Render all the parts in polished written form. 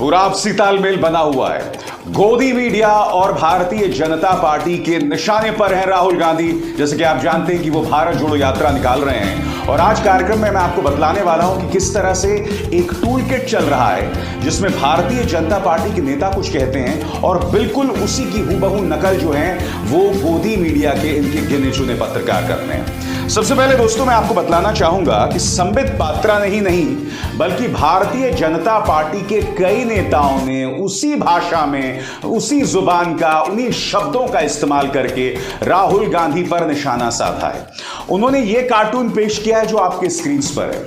पूरा आपसी तालमेल बना हुआ है। गोदी मीडिया और भारतीय जनता पार्टी के निशाने पर हैं राहुल गांधी। जैसे कि आप जानते हैं कि वो भारत जोड़ो यात्रा निकाल रहे हैं और आज कार्यक्रम में मैं आपको बतलाने वाला हूं कि किस तरह से एक टूल किट चल रहा है जिसमें भारतीय जनता पार्टी के नेता कुछ कहते हैं और बिल्कुल उसी की हूबहू नकल जो है वो गोदी मीडिया के इनके गिने चुने पत्रकार करते हैं। सबसे पहले दोस्तों मैं आपको बतलाना चाहूंगा कि संबित पात्रा ने ही नहीं बल्कि भारतीय जनता पार्टी के कई नेताओं ने उसी भाषा में उसी जुबान का उन्हीं शब्दों का इस्तेमाल करके राहुल गांधी पर निशाना साधा है। उन्होंने ये कार्टून पेश किया है जो आपके स्क्रीन पर है।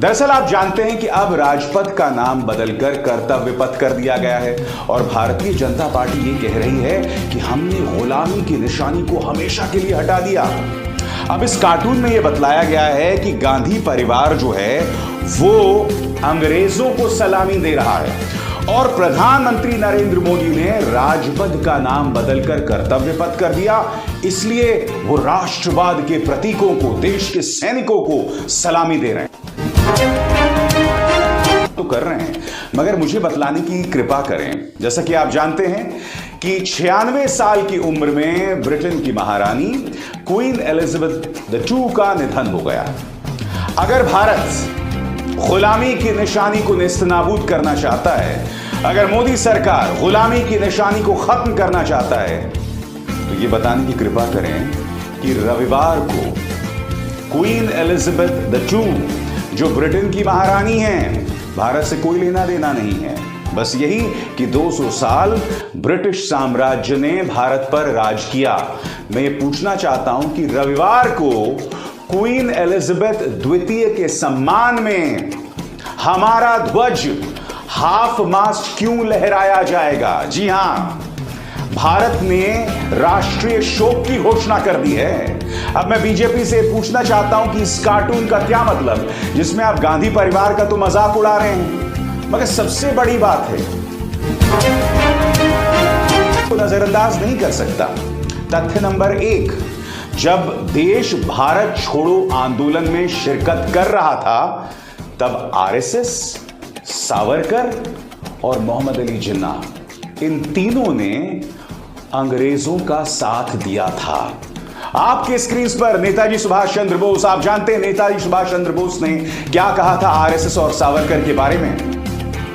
दरअसल आप जानते हैं कि अब राजपथ का नाम बदलकर कर्तव्य पथ कर दिया गया है और भारतीय जनता पार्टी ये कह रही है कि हमने गुलामी की निशानी को हमेशा के लिए हटा दिया। अब इस कार्टून में यह बतलाया गया है कि गांधी परिवार जो है वो अंग्रेजों को सलामी दे रहा है और प्रधानमंत्री नरेंद्र मोदी ने राजपथ का नाम बदलकर कर्तव्य पथ कर दिया, इसलिए वो राष्ट्रवाद के प्रतीकों को, देश के सैनिकों को सलामी दे रहे हैं। तो कर रहे हैं मगर मुझे बतलाने की कृपा करें। जैसा कि आप जानते हैं कि 96 साल की उम्र में ब्रिटेन की महारानी क्वीन एलिजाबेथ II का निधन हो गया। अगर भारत गुलामी की निशानी को नेस्तनाबूद करना चाहता है, अगर मोदी सरकार गुलामी की निशानी को खत्म करना चाहता है, तो ये बताने की कृपा करें कि रविवार को क्वीन एलिजाबेथ II जो ब्रिटेन की महारानी हैं, भारत से कोई लेना देना नहीं है, बस यही कि 200 साल ब्रिटिश साम्राज्य ने भारत पर राज किया। मैं ये पूछना चाहता हूं कि रविवार को क्वीन एलिजाबेथ द्वितीय के सम्मान में हमारा ध्वज हाफ मास्ट क्यों लहराया जाएगा? जी हां, भारत ने राष्ट्रीय शोक की घोषणा कर दी है। अब मैं बीजेपी से पूछना चाहता हूं कि इस कार्टून का क्या मतलब, जिसमें आप गांधी परिवार का तो मजाक उड़ा रहे हैं, मगर सबसे बड़ी बात है को नजरअंदाज नहीं कर सकता। तथ्य नंबर 1, जब देश भारत छोड़ो आंदोलन में शिरकत कर रहा था तब आरएसएस, सावरकर और मोहम्मद अली जिन्ना, इन तीनों ने अंग्रेजों का साथ दिया था। आपके स्क्रीन पर नेताजी सुभाष चंद्र बोस, आप जानते हैं नेताजी सुभाष चंद्र बोस ने क्या कहा था आरएसएस और सावरकर के बारे में?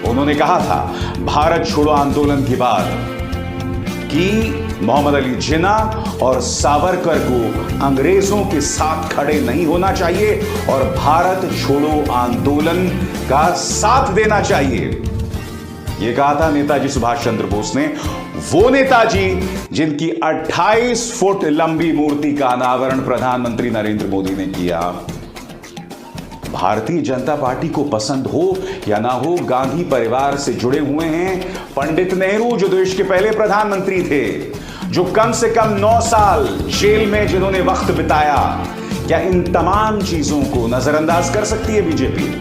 उन्होंने कहा था भारत छोड़ो आंदोलन के बाद कि मोहम्मद अली जिन्ना और सावरकर को अंग्रेजों के साथ खड़े नहीं होना चाहिए और भारत छोड़ो आंदोलन का साथ देना चाहिए। यह कहा था नेताजी सुभाष चंद्र बोस ने, वो नेताजी जिनकी 28 फुट लंबी मूर्ति का अनावरण प्रधानमंत्री नरेंद्र मोदी ने किया। भारतीय जनता पार्टी को पसंद हो या ना हो, गांधी परिवार से जुड़े हुए हैं पंडित नेहरू जो देश के पहले प्रधानमंत्री थे, जो कम से कम 9 साल जेल में जिन्होंने वक्त बिताया। क्या इन तमाम चीजों को नजरअंदाज कर सकती है बीजेपी?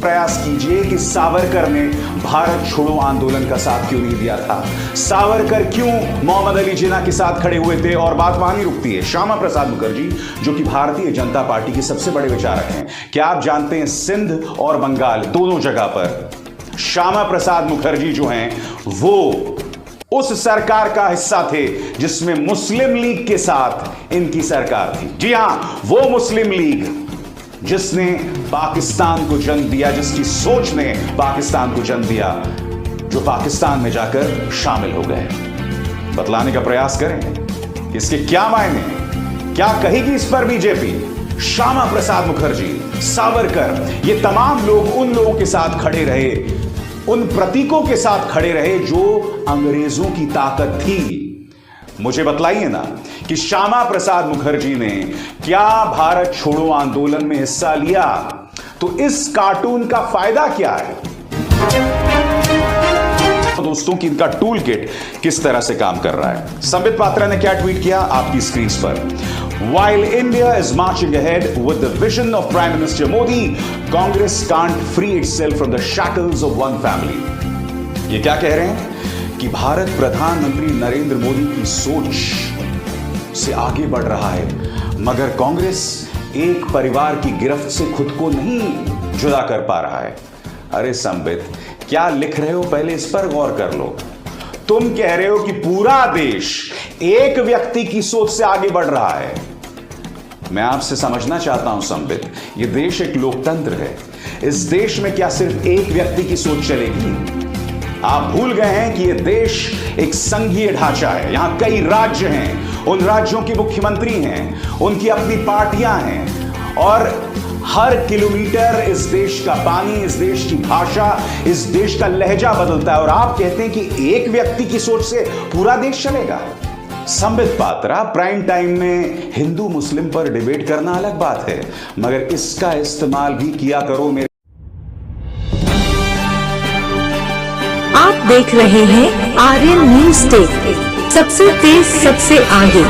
प्रयास कीजिए कि सावरकर ने भारत छोड़ो आंदोलन का साथ क्यों नहीं दिया था, सावरकर क्यों मोहम्मद अली जिन्ना के साथ खड़े हुए थे। और बात वहां नहीं रुकती है। श्यामा प्रसाद मुखर्जी जो कि भारतीय जनता पार्टी के सबसे बड़े विचारक हैं, क्या आप जानते हैं सिंध और बंगाल दोनों जगह पर श्यामा प्रसाद मुखर्जी जो हैं वो उस सरकार का हिस्सा थे जिसमें मुस्लिम लीग के साथ इनकी सरकार थी। जी हां, वो मुस्लिम लीग जिसने पाकिस्तान को जन्म दिया, जिसकी सोच ने पाकिस्तान को जन्म दिया, जो पाकिस्तान में जाकर शामिल हो गए। बतलाने का प्रयास करें इसके क्या मायने हैं, क्या कहेगी इस पर बीजेपी? श्यामा प्रसाद मुखर्जी, सावरकर, ये तमाम लोग उन लोगों के साथ खड़े रहे, उन प्रतीकों के साथ खड़े रहे जो अंग्रेजों की ताकत थी। मुझे बतलाइए ना कि श्यामा प्रसाद मुखर्जी ने क्या भारत छोड़ो आंदोलन में हिस्सा लिया? तो इस कार्टून का फायदा क्या है? दोस्तों कि इनका टूल किट किस तरह से काम कर रहा है। संबित पात्रा ने क्या ट्वीट किया आपकी स्क्रीन पर? While India is marching ahead with the vision of Prime Minister Modi, Congress can't free itself from the shackles of one family. ये क्या कह रहे हैं कि भारत प्रधानमंत्री नरेंद्र मोदी की सोच से आगे बढ़ रहा है मगर कांग्रेस एक परिवार की गिरफ्त से खुद को नहीं जुदा कर पा रहा है। अरे संबित, क्या लिख रहे हो पहले इस पर गौर कर लो। तुम कह रहे हो कि पूरा देश एक व्यक्ति की सोच से आगे बढ़ रहा है। मैं आपसे समझना चाहता हूं संबित, यह देश एक लोकतंत्र है। इस देश में क्या सिर्फ एक व्यक्ति की सोच चलेगी? आप भूल गए हैं कि यह देश एक संघीय ढांचा है। यहां कई राज्य हैं, उन राज्यों के मुख्यमंत्री हैं, उनकी अपनी पार्टियां हैं, और हर किलोमीटर इस देश का पानी, इस देश की भाषा, इस देश का लहजा बदलता है। और आप कहते हैं कि एक व्यक्ति की सोच से पूरा देश चलेगा? संबित पात्रा, प्राइम टाइम में हिंदू मुस्लिम पर डिबेट करना अलग बात है, मगर इसका इस्तेमाल भी किया करो मेरे। आप देख रहे हैं आर्यन न्यूज़ टेक, सबसे तेज सबसे आगे।